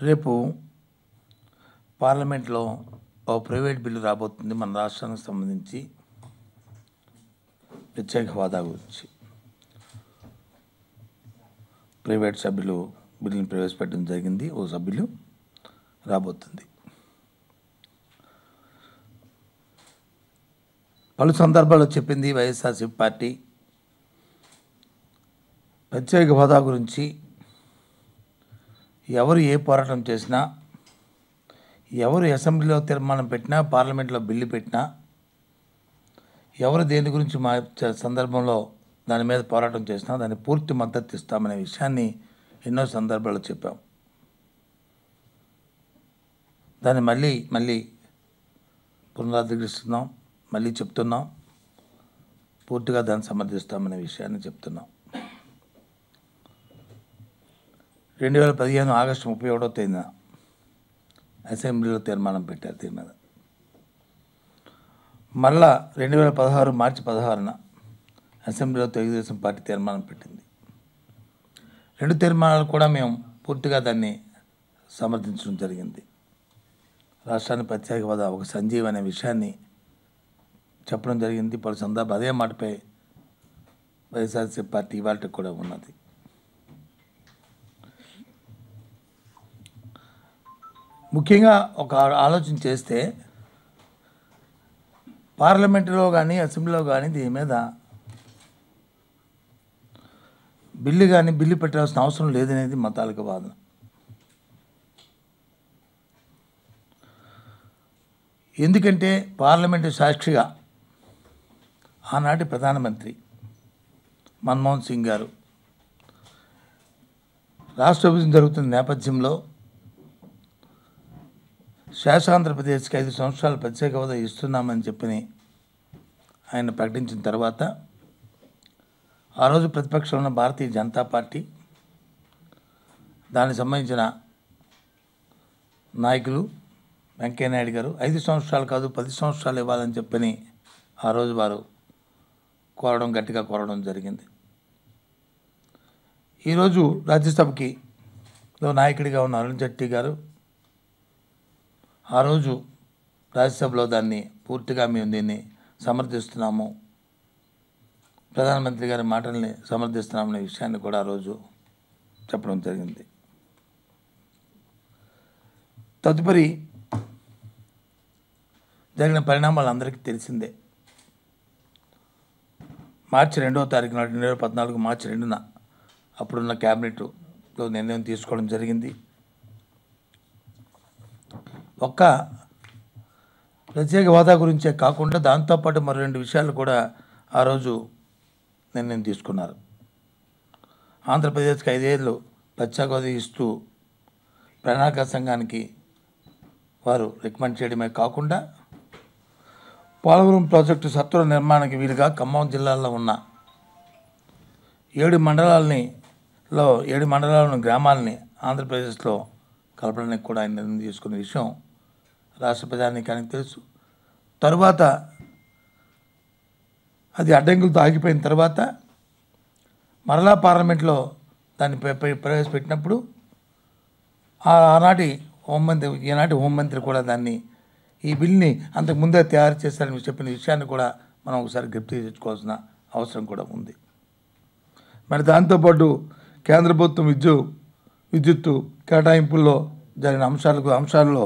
రేపు పార్లమెంట్లో ఓ private bill రాబోతుంది మన రాష్ట్రానికి సంబంధించి ప్రత్యేక హోదా గురించి. ప్రైవేట్ సభ్యులు బిల్లుని ప్రవేశపెట్టడం జరిగింది. ఓ సభ్యులు రాబోతుంది. పలు సందర్భాల్లో చెప్పింది వైఎస్ఆర్సీపీ పార్టీ ప్రత్యేక హోదా గురించి ఎవరు ఏ పోరాటం చేసినా, ఎవరు అసెంబ్లీలో తీర్మానం పెట్టినా, పార్లమెంట్లో బిల్లు పెట్టినా, ఎవరు దేని గురించి మా సందర్భంలో దాని మీద పోరాటం చేసినా దాన్ని పూర్తి మద్దతు ఇస్తామనే విషయాన్ని ఎన్నో సందర్భాల్లో చెప్పాం. దాన్ని మళ్ళీ పునరుద్ధరిస్తున్నాం, మళ్ళీ చెప్తున్నాం, పూర్తిగా దాన్ని సమర్థిస్తామనే విషయాన్ని చెప్తున్నాం. 2015 ఆగస్టు 31వ తేదీన అసెంబ్లీలో తీర్మానం పెట్టారు. దీని మీద మళ్ళా 2016 మార్చి 16న అసెంబ్లీలో తెలుగుదేశం పార్టీ తీర్మానం పెట్టింది. రెండు తీర్మానాలు కూడా మేము పూర్తిగా దాన్ని సమర్థించడం జరిగింది. రాష్ట్రానికి ప్రత్యేక హోదా ఒక సంజీవ్ అనే విషయాన్ని చెప్పడం జరిగింది. పలు సందర్భాలు అదే మాటపై వైఎస్ఆర్సీపీ పార్టీ ఇవాళ కూడా ఉన్నది. ముఖ్యంగా ఒక ఆలోచన చేస్తే పార్లమెంటులో కానీ అసెంబ్లీలో కానీ దీని మీద బిల్లు పెట్టాల్సిన అవసరం లేదనేది మతాలకు వాదన. ఎందుకంటే పార్లమెంటు సాక్షిగా ఆనాటి ప్రధానమంత్రి మన్మోహన్ సింగ్ గారు రాష్ట్ర విభజన జరుగుతున్న నేపథ్యంలో శాసనాంధ్రప్రదేశ్కి 5 సంవత్సరాలు ప్రత్యేక హోదా ఇస్తున్నామని చెప్పి ఆయన ప్రకటించిన తర్వాత ఆ రోజు ప్రతిపక్షంలో ఉన్న భారతీయ జనతా పార్టీ, దానికి సంబంధించిన నాయకులు వెంకయ్యనాయుడు గారు 5 సంవత్సరాలు కాదు 10 సంవత్సరాలు ఇవ్వాలని చెప్పని ఆ రోజు వారు గట్టిగా కోరడం జరిగింది. ఈరోజు రాజ్యసభకి నాయకుడిగా ఉన్న అరుణ్ జైట్లీ గారు ఆ రోజు రాజ్యసభలో దాన్ని పూర్తిగా మేము దీన్ని సమర్థిస్తున్నాము, ప్రధానమంత్రి గారి మాటల్ని సమర్థిస్తున్నామనే విషయాన్ని కూడా ఆ రోజు చెప్పడం జరిగింది. తదుపరి జరిగిన పరిణామాలు అందరికీ తెలిసిందే. మార్చి 2వ తారీఖు నాడు 2014 మార్చి 2న అప్పుడున్న క్యాబినెట్లో నిర్ణయం తీసుకోవడం జరిగింది. ఒక్క ప్రత్యేక హోదా గురించే కాకుండా దాంతోపాటు మరో 2 విషయాలు కూడా ఆ రోజు నిర్ణయం తీసుకున్నారు. ఆంధ్రప్రదేశ్కి 5 ఏళ్ళు ప్రత్యేక హోదా ఇస్తూ ప్రణాళిక సంఘానికి వారు రికమెండ్ చేయడమే కాకుండా పోలవరం ప్రాజెక్టు సత్వర నిర్మాణానికి వీలుగా ఖమ్మం జిల్లాలో ఉన్న 7 మండలాలను గ్రామాలని ఆంధ్రప్రదేశ్లో కలపడానికి కూడా ఆయన నిర్ణయం తీసుకున్న విషయం రాష్ట్ర ప్రజానీకానికి తెలుసు. తరువాత అది అడ్డంకులతో ఆగిపోయిన తర్వాత మరలా పార్లమెంట్లో దాన్ని ప్రవేశపెట్టినప్పుడు ఈనాటి హోంమంత్రి కూడా దాన్ని ఈ బిల్ని అంతకుముందే తయారు చేశారని చెప్పిన విషయాన్ని కూడా మనం ఒకసారి గుర్తు తెచ్చుకోవాల్సిన అవసరం కూడా ఉంది. మరి దాంతోపాటు కేంద్ర ప్రభుత్వం విద్యుత్తు కేటాయింపుల్లో జరిగిన అంశాల్లో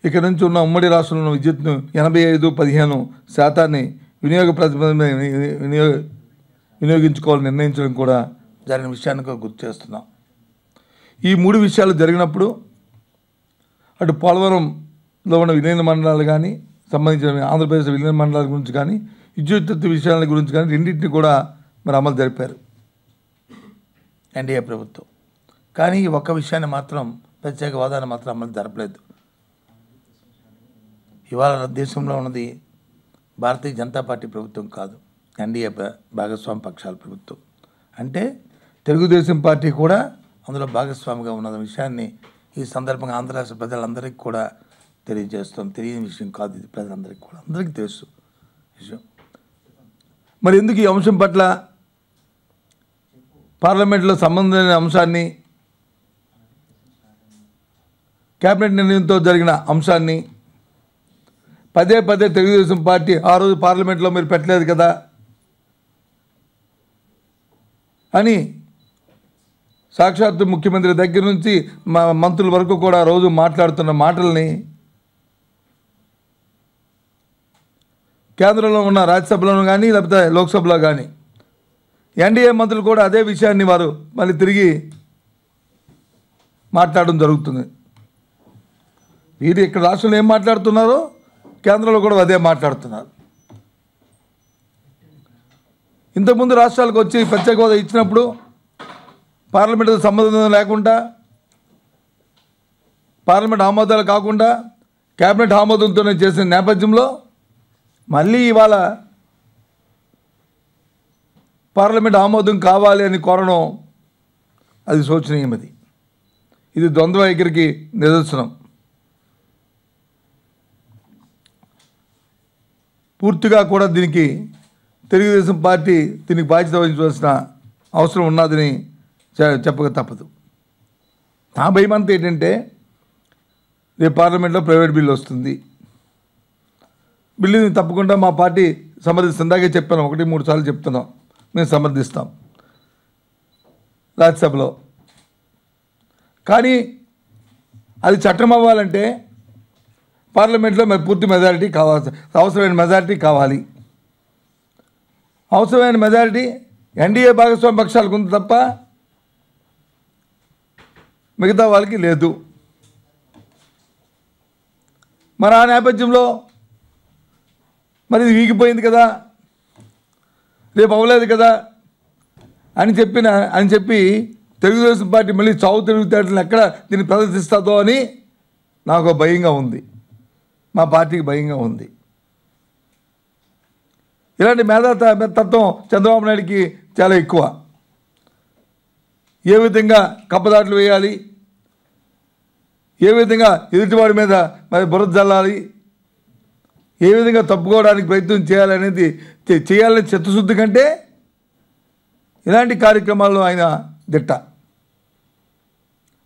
ఇక్కడ నుంచి ఉన్న ఉమ్మడి రాష్ట్రంలో విద్యుత్ను 85-15% వినియోగించుకోవాలని నిర్ణయించడం కూడా జరిగిన విషయాన్ని కూడా గుర్తు చేస్తున్నాం. ఈ 3 విషయాలు జరిగినప్పుడు అటు పోలవరంలో ఉన్న విలీన మండలాలు కానీ సంబంధించిన ఆంధ్రప్రదేశ్ విలీన మండలాల గురించి కానీ విద్యుత్ విషయాల గురించి కానీ రెండింటిని కూడా మరి అమలు జరిపారు ఎన్డీఏ ప్రభుత్వం. కానీ ఈ ఒక్క విషయాన్ని మాత్రం ప్రత్యేక హోదాను మాత్రం అమలు జరపలేదు. ఇవాళ దేశంలో ఉన్నది భారతీయ జనతా పార్టీ ప్రభుత్వం కాదు, ఎన్డీఏ భాగస్వామి పక్షాల ప్రభుత్వం. అంటే తెలుగుదేశం పార్టీ కూడా అందులో భాగస్వామిగా ఉన్న విషయాన్ని ఈ సందర్భంగా ఆంధ్ర రాష్ట్ర ప్రజలందరికీ కూడా తెలియని విషయం కాదు. ఇది ప్రజలందరికీ కూడా అందరికీ తెలుసు విషయం. మరి ఎందుకు ఈ అంశం పట్ల పార్లమెంట్లో సంబంధం లేని అంశాన్ని, కేబినెట్ నిర్ణయంతో జరిగిన అంశాన్ని పదే పదే తెలుగుదేశం పార్టీ ఆ రోజు పార్లమెంట్లో మీరు పెట్టలేదు కదా అని సాక్షాత్తు ముఖ్యమంత్రి దగ్గర నుంచి మా మంత్రుల వరకు కూడా రోజు మాట్లాడుతున్న మాటల్ని కేంద్రంలో ఉన్న రాజ్యసభలోనూ కానీ లేకపోతే లోక్సభలో కానీ ఎన్డీఏ మంత్రులు కూడా అదే విషయాన్ని వారు మళ్ళీ తిరిగి మాట్లాడడం జరుగుతుంది. వీరు ఇక్కడ రాష్ట్రంలో ఏం మాట్లాడుతున్నారో కేంద్రంలో కూడా అదే మాట్లాడుతున్నారు. ఇంతకుముందు రాష్ట్రాలకు వచ్చి ప్రత్యేక హోదా ఇచ్చినప్పుడు పార్లమెంటుతో సంబంధం లేకుండా, పార్లమెంట్ ఆమోదాలు కాకుండా కేబినెట్ ఆమోదంతోనే చేసిన నేపథ్యంలో మళ్ళీ ఇవాళ పార్లమెంట్ ఆమోదం కావాలి అని కోరడం అది శోచనీయమది. ఇది ద్వంద్వ వైఖరికి నిదర్శనం. పూర్తిగా కూడా దీనికి తెలుగుదేశం పార్టీ దీనికి బాధ్యత వహించవలసిన అవసరం ఉన్నదని చెప్పక తప్పదు. నా భయం అంతా ఏంటంటే రేపు పార్లమెంట్లో ప్రైవేట్ బిల్లు వస్తుంది. బిల్లుని తప్పకుండా మా పార్టీ సమర్థిస్తుంది. ఇందాకే చెప్పాను, 1-3 సార్లు చెప్తున్నాం, మేము సమర్థిస్తాం రాజ్యసభలో. కానీ అది చట్టం అవ్వాలంటే పార్లమెంట్లో మరి పూర్తి మెజారిటీ కావాలి, అవసరమైన మెజారిటీ కావాలి. అవసరమైన మెజారిటీ ఎన్డీఏ భాగస్వామ్య పక్షాలకు ఉంది తప్ప మిగతా వాళ్ళకి లేదు. మరి ఆ నేపథ్యంలో మరి ఇది వీగిపోయింది కదా, రేపు అవ్వలేదు కదా అని చెప్పి తెలుగుదేశం పార్టీ మళ్ళీ చావు తిరుగుతాడని ఎక్కడ దీన్ని ప్రదర్శిస్తుందో అని నాకు భయంగా ఉంది, మా పార్టీకి భయంగా ఉంది. ఇలాంటి మేధాతత్వం చంద్రబాబు నాయుడికి చాలా ఎక్కువ. ఏ విధంగా కప్పదాట్లు వేయాలి, ఏ విధంగా ఎదుటివాడి మీద మరి బురద జల్లాలి, ఏ విధంగా తప్పుకోవడానికి ప్రయత్నం చేయాలనేది చేయాలని చిత్తశుద్ధి కంటే ఇలాంటి కార్యక్రమాల్లో ఆయన దిట్ట.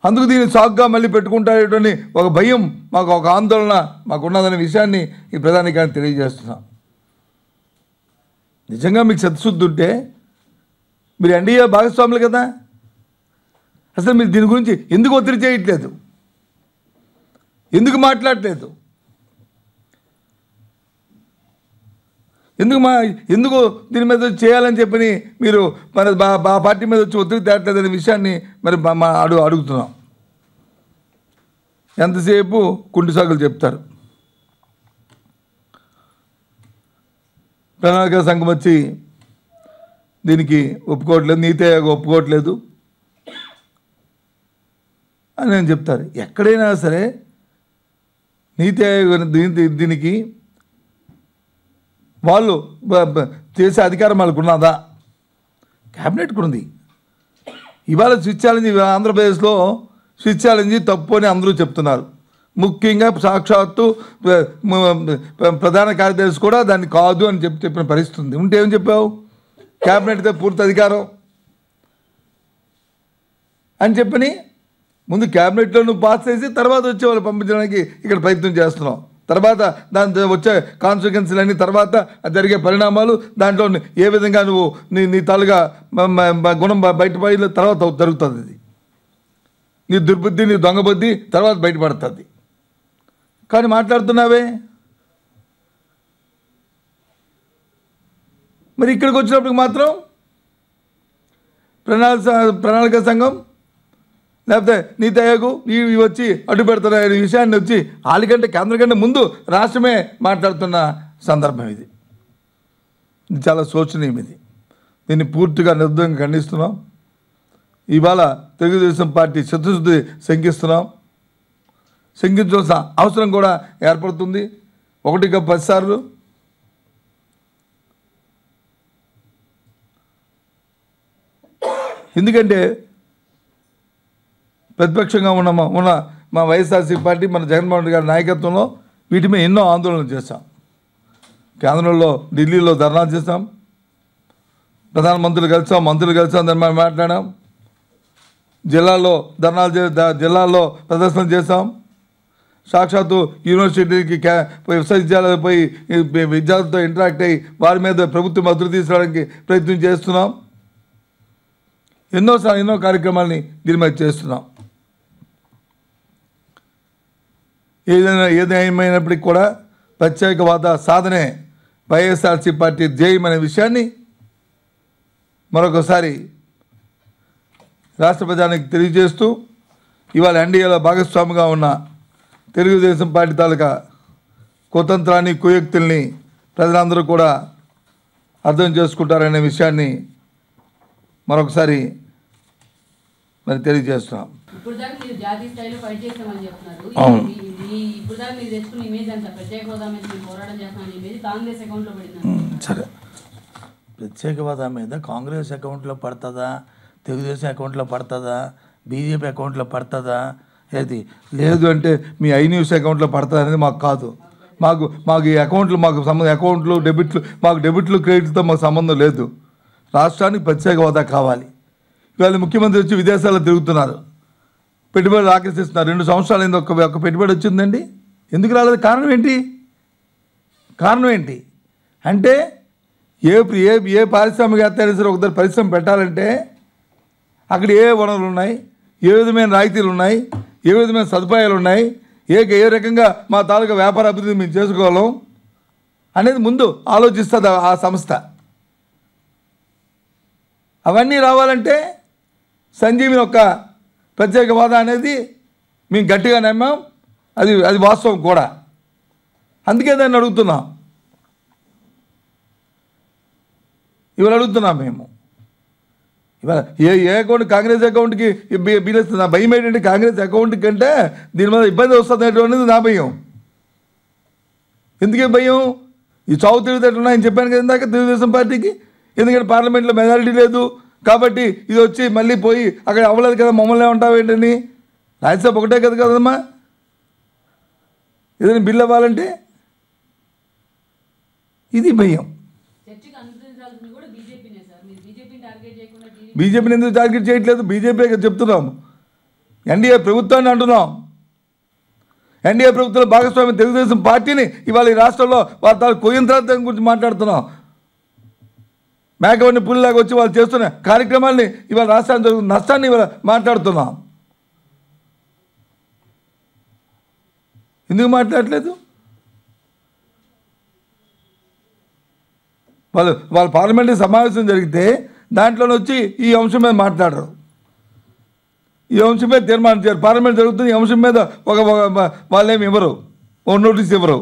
అందుకు దీన్ని సాగుగా మళ్ళీ పెట్టుకుంటాడని ఒక భయం, మాకు ఒక ఆందోళన మాకున్నదనే విషయాన్ని ఈ ప్రధానికాన్ని తెలియజేస్తున్నాం. నిజంగా మీకు చిత్తశుద్ధి ఉంటే మీరు ఎన్డీఏ భాగస్వాములు కదా, అసలు మీరు దీని గురించి ఎందుకు ఒత్తిడి చేయట్లేదు, ఎందుకు మాట్లాడలేదు, ఎందుకు దీని మీద చేయాలని చెప్పని మీరు మన పార్టీ మీద వచ్చి ఒత్తిడి తేట్లేదనే విషయాన్ని మరి అడుగుతున్నాం. ఎంతసేపు కుంటి సాగులు చెప్తారు. ప్రణాళిక సంఘం వచ్చి దీనికి ఒప్పుకోవట్లేదు, నీతి ఆయోగ్ ఒప్పుకోవట్లేదు అని నేను చెప్తారు. ఎక్కడైనా సరే నీతి ఆయోగ్ దీనికి వాళ్ళు చేసే అధికారం వాళ్ళకు ఉన్నదా? క్యాబినెట్కు ఉంది. ఇవాళ స్విచ్ ఛాలెంజ్ ఆంధ్రప్రదేశ్లో స్విచ్ ఛాలెంజ్ తప్పు అని అందరూ చెప్తున్నారు. ముఖ్యంగా సాక్షాత్తు ప్రధాన కార్యదర్శి కూడా దాన్ని కాదు అని చెప్పిన పరిస్థితి ఉంది. ఉంటే ఏం చెప్పావు, క్యాబినెట్తో పూర్తి అధికారం అని చెప్పని ముందు క్యాబినెట్లో నువ్వు పాస్ చేసి తర్వాత వచ్చే వాళ్ళు పంపించడానికి ఇక్కడ ప్రయత్నం చేస్తున్నావు. తర్వాత దాని వచ్చే కాన్సిక్వెన్స్లన్నీ, తర్వాత జరిగే పరిణామాలు, దాంట్లో ఏ విధంగా నువ్వు నీ తాలుగా గుణం బయటపడిన తర్వాత జరుగుతుంది. ఇది నీ దుర్బుద్ధి, నీ దొంగ బుద్ధి తర్వాత బయటపడుతుంది. కానీ మాట్లాడుతున్నావే. మరి ఇక్కడికి వచ్చినప్పటికి మాత్రం ప్రణాళిక సంఘం లేకపోతే నీతి ఆయోగ్ ఇవి వచ్చి అడ్డు పెడుతున్న విషయాన్ని వచ్చి వాళ్ళకంటే కేంద్రం కంటే ముందు రాష్ట్రమే మాట్లాడుతున్న సందర్భం ఇది. ఇది చాలా శోచనీయం. దీన్ని పూర్తిగా నిర్దయంగా ఖండిస్తున్నాం. ఇవాళ తెలుగుదేశం పార్టీ చిత్తశుద్ధి శంకించాల్సిన అవసరం కూడా ఏర్పడుతుంది. 1-10 సార్లు ఎందుకంటే ప్రతిపక్షంగా ఉన్న మా వైఎస్ఆర్సీ పార్టీ, మన జగన్మోహన్ రెడ్డి గారి నాయకత్వంలో వీటి మీద ఎన్నో ఆందోళనలు చేశాం. కేంద్రంలో, ఢిల్లీలో ధర్నా చేశాం, ప్రధానమంత్రులు కలిసాం, మంత్రులు కలిసాం, దాని మీద మాట్లాడాం. జిల్లాల్లో జిల్లాల్లో ప్రదర్శన చేశాం. సాక్షాత్తు యూనివర్సిటీకి విశ్వవిద్యాలయాలు పోయి విద్యార్థులతో ఇంటరాక్ట్ అయ్యి వారి మీద ప్రభుత్వం మద్దతు తీసుకురావడానికి ప్రయత్నం చేస్తున్నాం. ఎన్నో కార్యక్రమాలని దీని మీద చేస్తున్నాం. ఏదేమైనప్పటికీ కూడా ప్రత్యేకవాద సాధనే వైఎస్ఆర్సీ పార్టీ ధ్యేయం అనే విషయాన్ని మరొకసారి రాష్ట్ర ప్రజానికి తెలియజేస్తూ ఇవాళ ఎన్డీఏలో భాగస్వామిగా ఉన్న తెలుగుదేశం పార్టీ తాలూకా కుతంత్రాన్ని, కుయుక్తుల్ని ప్రజలందరూ కూడా అర్థం చేసుకుంటారనే విషయాన్ని మరొకసారి మరి తెలియజేస్తున్నాం. ఇప్పుడు దాకా మీరు జాతీయ స్థాయిలో ఫైట్ చేస్తామని చెప్తున్నారు. ఇప్పుడు దాకా మీరు తెచ్చుకున్న ఇమేజ్ అంతా ప్రత్యేక హోదా మీద మీరు పోరాటం చేస్తామని చెప్పేసి కాంగ్రెస్ అకౌంట్లో పడింది. సరే, ప్రత్యేక హోదా మీద కాంగ్రెస్ అకౌంట్లో పడుతుందా, తెలుగుదేశం అకౌంట్లో పడుతుందా, బీజేపీ అకౌంట్లో పడుతుందా, ఏది లేదు అంటే మీ ఐన్యూస్ అకౌంట్లో పడుతుంది అనేది మాకు కాదు. మాకు ఈ అకౌంట్లు అకౌంట్లు డెబిట్లు క్రెడిట్తో మాకు సంబంధం లేదు. రాష్ట్రానికి ప్రత్యేక హోదా కావాలి. ఇవాళ ముఖ్యమంత్రి వచ్చి విదేశాల్లో తిరుగుతున్నారు, పెట్టుబడులు ఆకర్షిస్తున్నారు. 2 సంవత్సరాలు అయింది, ఒక్క పెట్టుబడి వచ్చిందండి. ఎందుకు రాలేదు? కారణం ఏంటి అంటే ఏ పారిశ్రామికవేత్త అయినా సరే ఒకసారి పరిశ్రమ పెట్టాలంటే అక్కడ ఏ వనరులు ఉన్నాయి, ఏ విధమైన రాయితీలు ఉన్నాయి, ఏ విధమైన సదుపాయాలు ఉన్నాయి, ఏ రకంగా మా తాలూకా వ్యాపార అభివృద్ధి మేము చేసుకోగలం అనేది ముందు ఆలోచిస్తుంది ఆ సంస్థ. అవన్నీ రావాలంటే సంజీవిని యొక్క ప్రత్యేక హోదా అనేది మేము గట్టిగా నమ్మాం. అది వాస్తవం కూడా. అందుకే దాన్ని అడుగుతున్నాం. ఇవాళ అడుగుతున్నాం మేము. ఇవాళ ఏ అకౌంట్ కాంగ్రెస్ అకౌంట్కి బిల్లుస్తుంది. నా భయం ఏంటంటే కాంగ్రెస్ అకౌంట్ కంటే దీని మీద ఇబ్బంది వస్తుంది అనేది నా భయం. ఎందుకే భయం? ఈ చావు తిరుగుతూ ఉన్నాయని చెప్పాను కదా ఇందాక తెలుగుదేశం పార్టీకి. ఎందుకంటే పార్లమెంట్లో మెజారిటీ లేదు కాబట్టి ఇది వచ్చి మళ్ళీ పోయి అక్కడ అవ్వలేదు కదా, మమ్మల్ని ఉంటావు ఏంటని. రాజ్యసభ ఒకటే కదమ్మా ఏదైనా బిల్లు అవ్వాలంటే. ఇది భయం. బీజేపీని ఎందుకు టార్గెట్ చేయట్లేదు? బీజేపీ చెప్తున్నాం, ఎన్డీఏ ప్రభుత్వాన్ని అంటున్నాం. ఎన్డీఏ ప్రభుత్వంలో భాగస్వామి తెలుగుదేశం పార్టీని ఇవాళ ఈ రాష్ట్రంలో వాళ్ళ కుయంత్రాంతం గురించి మాట్లాడుతున్నాం. మేకవన్నీ పుల్లిలాగా వచ్చి వాళ్ళు చేస్తున్న కార్యక్రమాల్ని ఇవాళ రాష్ట్రానికి జరుగుతున్న నష్టాన్ని ఇవాళ మాట్లాడుతున్నాం. ఎందుకు మాట్లాడలేదు? వాళ్ళ పార్లమెంటరీ సమావేశం జరిగితే దాంట్లోనే వచ్చి ఈ అంశం మీద మాట్లాడరు. ఈ అంశం మీద తీర్మానం చేయరు. పార్లమెంట్ జరుగుతుంది, ఈ అంశం మీద వాళ్ళేమి ఇవ్వరు, నోటీస్ ఇవ్వరు,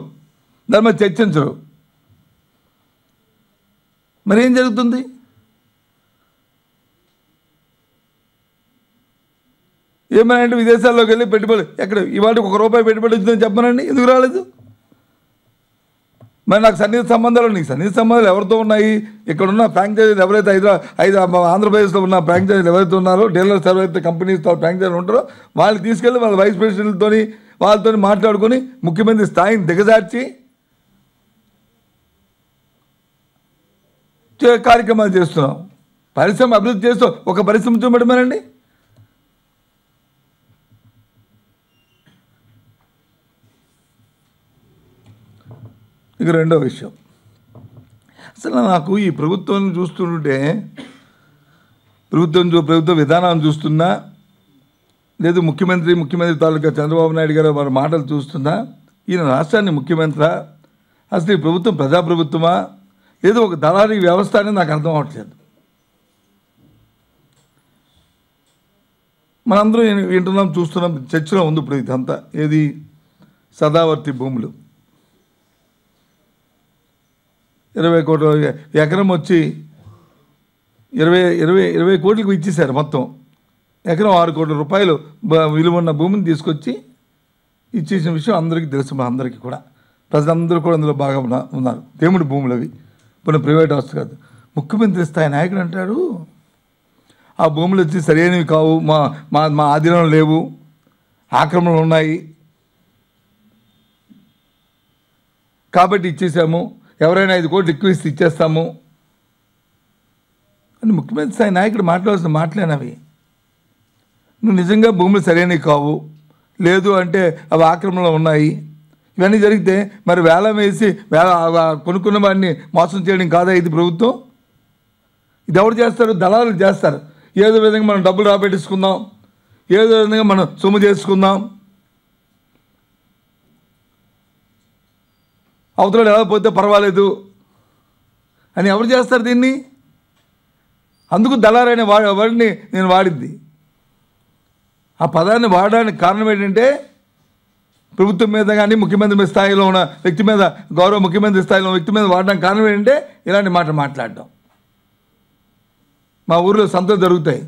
దాని మీద చర్చించరు. మరి ఏం జరుగుతుంది? ఏమనంటే విదేశాల్లోకి వెళ్ళి పెట్టుబడి ఎక్కడ ఇవాళ ₹1 పెట్టుబడి వచ్చిందని చెప్పమనండి. ఎందుకు రాలేదు? మరి నాకు సన్నిహిత సంబంధాలు, నీకు సన్నిహిత సంబంధాలు ఎవరితో ఉన్నాయి? ఇక్కడున్న ఫ్రాంచైజీలు ఎవరైతే ఆంధ్రప్రదేశ్లో ఉన్న ఫ్రాంచైజీలు ఎవరైతే ఉన్నారో, డీలర్స్ ఎవరైతే కంపెనీస్తో ఫ్రాంచైజీలు ఉంటారో వాళ్ళు తీసుకెళ్ళి వాళ్ళ వైస్ ప్రెసిడెంట్లతో వాళ్ళతో మాట్లాడుకొని ముఖ్యమంత్రి స్థాయిని దిగజార్చి కార్యక్రమాలు చేస్తున్నాం. పరిశ్రమ అభివృద్ధి చేస్తూ ఒక పరిశ్రమ చూపెట్టమనండి. ఇక రెండో విషయం, అసలు నాకు ఈ ప్రభుత్వాన్ని చూస్తుంటే ప్రభుత్వ విధానాన్ని చూస్తున్నా, లేదు ముఖ్యమంత్రి తాలూకా చంద్రబాబు నాయుడు గారు వారి మాటలు చూస్తున్నా, ఈయన రాష్ట్రాన్ని ముఖ్యమంత్రి అసలు ఈ ప్రభుత్వం ప్రజాప్రభుత్వమా ఏదో ఒక దళారీ వ్యవస్థ అనేది నాకు అర్థం అవ్వట్లేదు. మనందరం వింటున్నాం, చూస్తున్నాం, చర్చలో ఉంది ఇప్పుడు ఇదంతా. ఏది సదావర్తి భూములు 20 కోట్ల ఎకరం వచ్చి 20 కోట్లకు ఇచ్చేశారు. మొత్తం ఎకరం 6 కోట్ల రూపాయలు విలువ ఉన్న భూమిని తీసుకొచ్చి ఇచ్చేసిన విషయం అందరికీ తెలుసు. అందరికీ కూడా ప్రజలందరూ కూడా అందులో బాగా ఉన్నారు. దేవుడి భూములు అవి, ఇప్పుడు ప్రైవేట్ ఆస్తి కాదు. ముఖ్యమంత్రి స్థాయి నాయకుడు అంటాడు ఆ భూములు వచ్చి సరైనవి కావు, మా ఆధీనంలో లేవు, ఆక్రమణలు ఉన్నాయి కాబట్టి ఇచ్చేసాము, ఎవరైనా 5 కోట్లు ఎక్కువ ఇస్తే ఇచ్చేస్తాము అని ముఖ్యమంత్రి స్థాయి నాయకుడు మాట్లాడాల్సిన మాట్లాడినవి. నువ్వు నిజంగా భూములు సరైనవి కావు, లేదు అంటే అవి ఆక్రమణలో ఉన్నాయి, ఇవన్నీ జరిగితే మరి వేలం వేసి కొనుక్కున్న వాడిని మోసం చేయడం కాదా ఇది ప్రభుత్వం? ఇది ఎవరు చేస్తారు? దళారులు చేస్తారు. ఏదో విధంగా మనం డబ్బులు రాబెట్టించుకుందాం, ఏదో విధంగా మనం సొమ్ము చేసుకుందాం, అవతల ఎలా పోతే పర్వాలేదు అని ఎవరు చేస్తారు దీన్ని? అందుకు దళారైన వాడిని నేను వాడింది. ఆ పదాన్ని వాడడానికి కారణం ఏంటంటే ప్రభుత్వం మీద కానీ ముఖ్యమంత్రి స్థాయిలో ఉన్న వ్యక్తి మీద, గౌరవ ముఖ్యమంత్రి స్థాయిలో ఉన్న వ్యక్తి మీద వాడడానికి కారణం ఏంటంటే ఇలాంటి మాట మాట్లాడడం. మా ఊరిలో సంతలు జరుగుతాయి,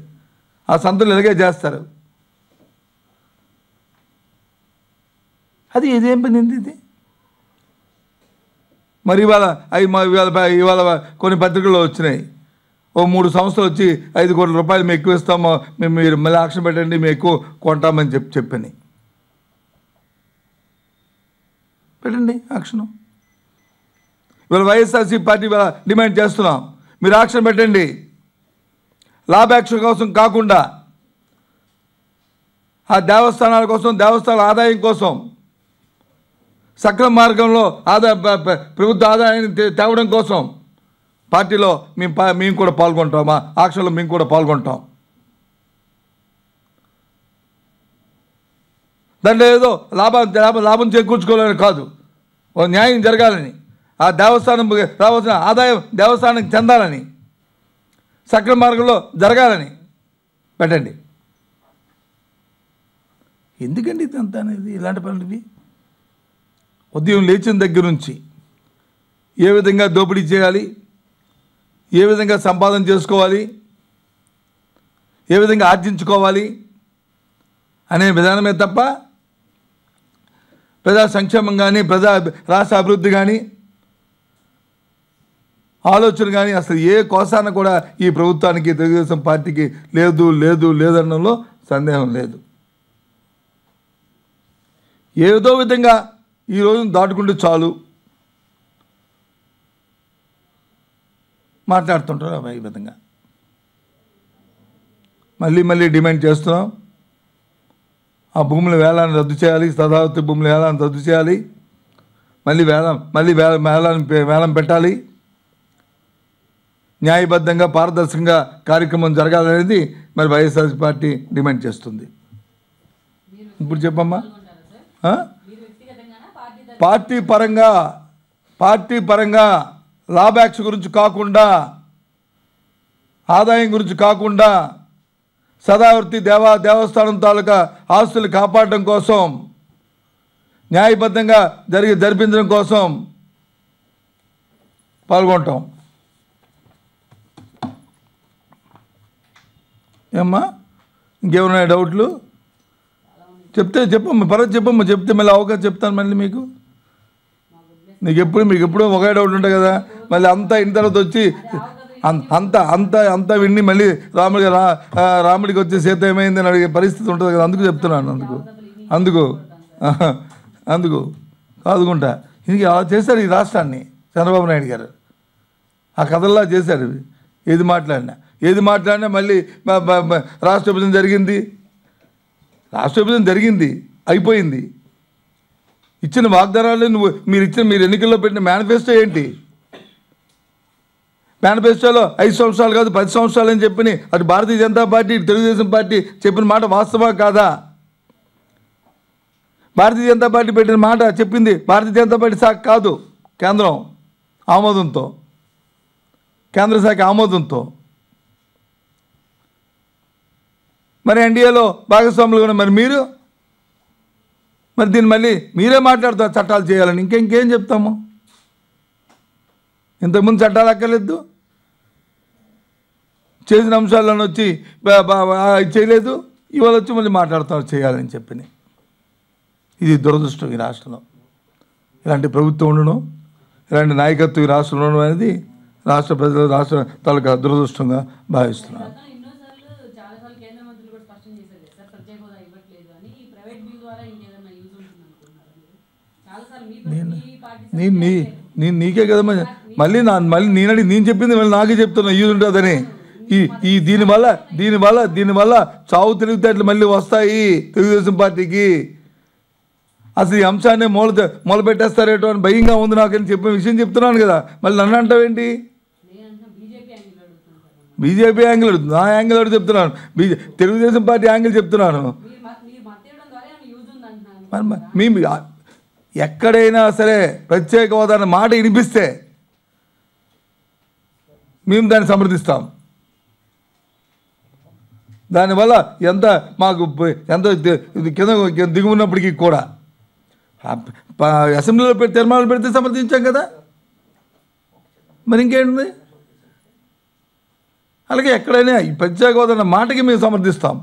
ఆ సంతలు ఇలాగే చేస్తారు. అది ఇదేం పని ఇది? మరి ఇవాళ కొన్ని పత్రికల్లో వచ్చినాయి, ఓ 3 సంస్థలు వచ్చి 5 కోట్ల రూపాయలు మేము ఎక్కువ ఇస్తామో, మీరు మళ్ళీ ఆక్షన్ పెట్టండి, మేము ఎక్కువ కొంటామని చెప్పని పెట్టండి ఆక్షను. ఇవాళ వైఎస్ఆర్సీ పార్టీ ఇవాళ డిమాండ్ చేస్తున్నాం, మీరు ఆక్షన్ పెట్టండి. లాభాపేక్ష కోసం కాకుండా ఆ దేవస్థానాల కోసం, దేవస్థానాల ఆదాయం కోసం, సక్రమ మార్గంలో ప్రభుత్వ ఆదాయాన్ని తేవడం కోసం పార్టీలో మేము కూడా పాల్గొంటాం, మా ఆక్షన్లో మేము కూడా పాల్గొంటాం. దాంట్లో ఏదో లాభం చేకూర్చుకోవాలని కాదు, ఓ న్యాయం జరగాలని, ఆ దేవస్థానం రావాల్సిన ఆదాయం దేవస్థానానికి చెందాలని, సక్రమ మార్గంలో జరగాలని పెట్టండి. ఎందుకండి ఇదంతా అనేది? ఇలాంటి పనులు ఉదయం లేచిన దగ్గర నుంచి ఏ విధంగా దోపిడీ చేయాలి, ఏ విధంగా సంపాదన చేసుకోవాలి, ఏ విధంగా ఆర్జించుకోవాలి అనే విధానమే తప్ప ప్రజా సంక్షేమం కానీ, రాష్ట్ర అభివృద్ధి కానీ, ఆలోచన కానీ అసలు ఏ కోసాన కూడా ఈ ప్రభుత్వానికి, తెలుగుదేశం పార్టీకి లేదనడంలో సందేహం లేదు. ఏదో విధంగా ఈ రోజును దాటుకుంటే చాలు మాట్లాడుతుంటారు. ఈ విధంగా మళ్ళీ డిమాండ్ చేస్తున్నాం, ఆ భూముల వేలాన్ని రద్దు చేయాలి, సదావతి భూముల వేలాన్ని రద్దు చేయాలి, వేలం పెట్టాలి, న్యాయబద్ధంగా పారదర్శకంగా కార్యక్రమం జరగాలనేది మరి వైఎస్ఆర్ పార్టీ డిమాండ్ చేస్తుంది. ఇప్పుడు చెప్పమ్మా. పార్టీ పరంగా లాభాపేక్ష గురించి కాకుండా, ఆదాయం గురించి కాకుండా, సదావర్తి దేవస్థానం తాలూకా ఆస్తులు కాపాడడం కోసం, న్యాయబద్ధంగా జరిపించడం కోసం పాల్గొంటాం. ఏమ్మా ఇంకేమన్నా డౌట్లు చెప్పమ్మా, పర్వాలేదు చెప్పమ్మా. చెప్తే మళ్ళీ అవకాశం చెప్తాను మళ్ళీ మీకు ఎప్పుడు ఒకే డౌట్ ఉంటాయి కదా. మళ్ళీ అంతా ఇన్ తర్వాత వచ్చి అంతా విన్ని మళ్ళీ రాముడికి వచ్చే సీత ఏమైందని అడిగే పరిస్థితి ఉంటుంది కదా. అందుకు చెప్తున్నాను. అందుకు కాదుకుంటా ఇది అలా చేశారు ఈ రాష్ట్రాన్ని చంద్రబాబు నాయుడు గారు. ఆ కథల్లా చేశారు. ఏది మాట్లాడినా మళ్ళీ రాష్ట్ర విభజన జరిగింది, అయిపోయింది. ఇచ్చిన వాగ్దానాలు మీరు ఎన్నికల్లో పెట్టిన మేనిఫెస్టో ఏంటి? మేనిఫెస్టోలో 5 సంవత్సరాలు కాదు 10 సంవత్సరాలు అని చెప్పి అటు భారతీయ జనతా పార్టీ, తెలుగుదేశం పార్టీ చెప్పిన మాట వాస్తవా కాదా? భారతీయ జనతా పార్టీ పెట్టిన మాట చెప్పింది భారతీయ జనతా పార్టీ శాఖ కాదు, కేంద్ర శాఖ ఆమోదంతో. మరి ఎన్డీఏలో భాగస్వాములు కూడా మరి దీన్ని మళ్ళీ మీరే మాట్లాడుతారు చట్టాలు చేయాలని. ఇంకేం చెప్తాము? ఇంతకుముందు చట్టాలు అక్కర్లేదు, చేసిన అంశాలను వచ్చి చేయలేదు, ఇవాళ వచ్చి మళ్ళీ మాట్లాడుతారు చేయాలని చెప్పి. ఇది దురదృష్టం. ఈ రాష్ట్రంలో ఇలాంటి ప్రభుత్వం ఉండడం, ఇలాంటి నాయకత్వం ఈ రాష్ట్రంలో ఉండడం అనేది రాష్ట్ర ప్రజలు, రాష్ట్ర తాలూకా దురదృష్టంగా భావిస్తున్నారు. నీకే కదా మళ్ళీ నేను చెప్పింది మళ్ళీ నాకే చెప్తున్నా యూజ్ ఉంటుందని. దీనివల్ల చావు తెలివితేటలు మళ్ళీ వస్తాయి తెలుగుదేశం పార్టీకి. అసలు ఈ అంశాన్ని మొదలుపెట్టేస్తారేటో అని భయంగా ఉంది నాకని చెప్పిన విషయం చెప్తున్నాను కదా. మళ్ళీ నన్ను అంటావేంటి? బీజేపీ యాంగిల్ అడుగుతుంది, నా యాంగిల్ అడుగు చెప్తున్నాను, తెలుగుదేశం పార్టీ యాంగిల్ చెప్తున్నాను. మేము ఎక్కడైనా సరే ప్రత్యేక హోదా అన్న మాట వినిపిస్తే మేము దాన్ని సమర్థిస్తాం. దానివల్ల మాకు ఎంత కింద దిగున్నప్పటికీ కూడా అసెంబ్లీలో తీర్మానాలు పెడితే సమర్థించాం కదా, మరి ఇంకేంటి? అలాగే ఎక్కడైనా ఈ ప్రత్యేక హోదా అన్న మాటకి మేము సమర్థిస్తాం.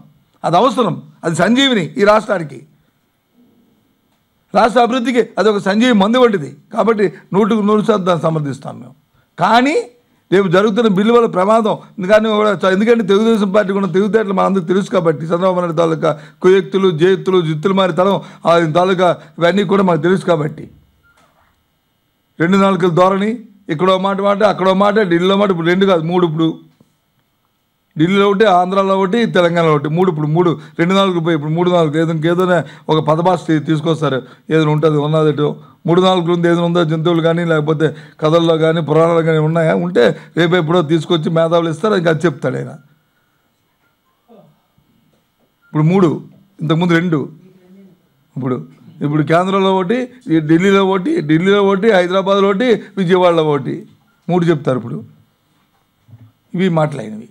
అది అవసరం, అది సంజీవిని ఈ రాష్ట్రానికి, రాష్ట్ర అభివృద్ధికి అది ఒక సంజీవి మందు వంటిది. కాబట్టి 100% దాన్ని సమర్థిస్తాం మేము. కానీ రేపు జరుగుతున్న బిల్లు వల్ల ప్రమాదం కానీ ఎందుకంటే తెలుగుదేశం పార్టీకి ఉన్న తెలివితేటలు మనందరికీ తెలుసు కాబట్టి, చంద్రబాబు నాయుడు తాలూకా కుయుక్తులు, జయత్తులు, జిత్తులు మారి తరం తాలూకా ఇవన్నీ కూడా మనకు తెలుసు కాబట్టి 2 నాలుకల ధోరణి, ఇక్కడో మాట అక్కడో మాట, ఢిల్లీలో మాట, ఇప్పుడు 2 కాదు 3, ఇప్పుడు ఢిల్లీలో ఒకటి, ఆంధ్రాలో ఒకటి, తెలంగాణలో ఒకటి, 3 ఇప్పుడు 3 2 4 పోయి ఇప్పుడు 3 4 ఏదైనా ఒక పదభాష తీసుకొస్తారు, ఏదైనా ఉంటుంది ఉన్నది 3 4 ఉంది, ఏదైనా ఉందో జంతువులు కానీ లేకపోతే కథల్లో కానీ పురాణాలు కానీ ఉన్నాయా, ఉంటే రేపు ఎప్పుడో తీసుకొచ్చి మేధావులు ఇస్తారు, ఇంకా అది చెప్తాడు ఆయన. ఇప్పుడు 3, ఇంతకుముందు 2, ఇప్పుడు కేంద్రంలో ఒకటి, ఢిల్లీలో ఒకటి, హైదరాబాద్లో ఒకటి, విజయవాడలో ఒకటి, 3 చెప్తారు. ఇప్పుడు ఇవి మాట్లాడినవి.